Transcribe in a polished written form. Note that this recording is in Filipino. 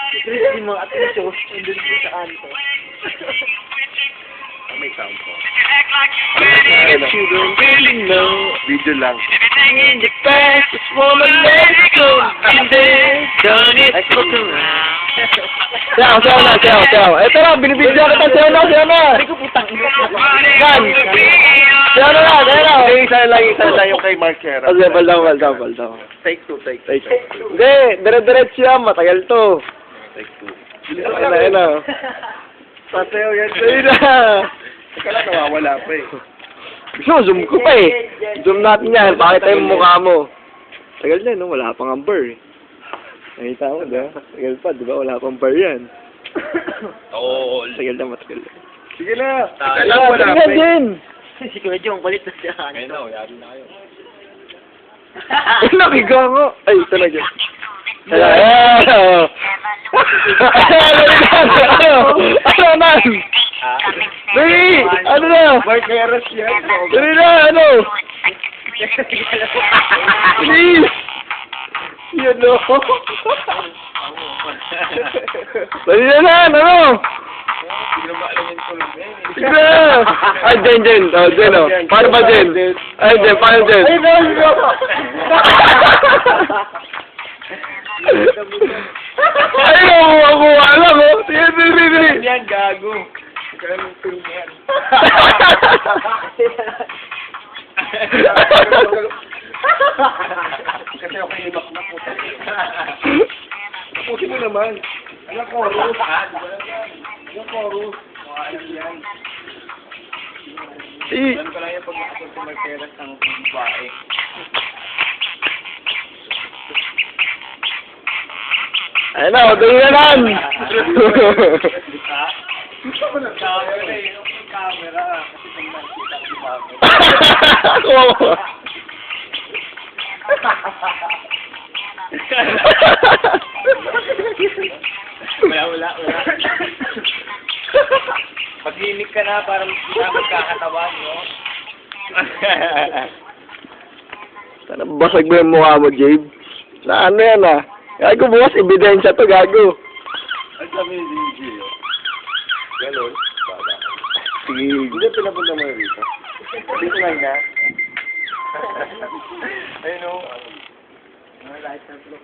Hindi mo at ito, nandun po sa kanto. May sound po. You don't really know. Video lang. Everything in your past, just wanna let it go. And then, done it, look around. Sayaw. Ito na, binibidyo kita, sayaw na. Ay ko putang ina. Gan! Sayaw na. Isa lang yung kay Mark Serra. Kasi, baldang. Take two. Hindi, dire-diretso yan, matagal to. Take two. Ayun na. Sasayaw yan. Ayun na. Teka lang, nawawala pa eh. Gusto mo, zoom ko pa eh. Zoom natin yan, pakita yung mukha mo. Tagal na, no? Wala pang amber eh. Nakita mo, di ba? Tagal pa, di ba? Wala pang bar yan. Oo. Tagal na, matagal na. Sige na. Teka lang, wala pa eh. din! Si Kuya Jong, palit na siya kanto. Ayun na, yari na kayo. Ay, nakiga ko. Ay, talaga. Ano na? Dali! Ano na? Mark Serra yan. Dali na, ano? Please! Yan no. Dali na, ano? Hindi na maalam yung tulog na yun. Sige na! Ay, Jen. Oh, Jen, oh. Paano ba, Jen? Ay, Jen, paano, Jen? Ay, no! Ay, ako alam, oh. Sige, dali. Yan, gago. Kaya nung tulog na yan. Kasi ako yung limak-mak mo. Tapusin mo naman. Ano chorus? Ano chorus? Mga alam yan. Alam ko lang yan pag nakapag sa Marqueras ng babae. Ayun na, dali na lang. Gusto ko ng camera eh. Yung camera. Kasi kung nakikita ko yung camera. Ako. Wala. Pag-limik ka na, parang hindi na magkakatawan, no? Sana basag mo yung mukha mo, Jabe. Na ano yan, ah. Gago, bukas, ebidensya to, gago. Ang sabi ni DJ, oh. Ganon. Baba. Sige. Hindi pinapunta mo rito. Dito lang na. Ayun, oh. Mga light na blue.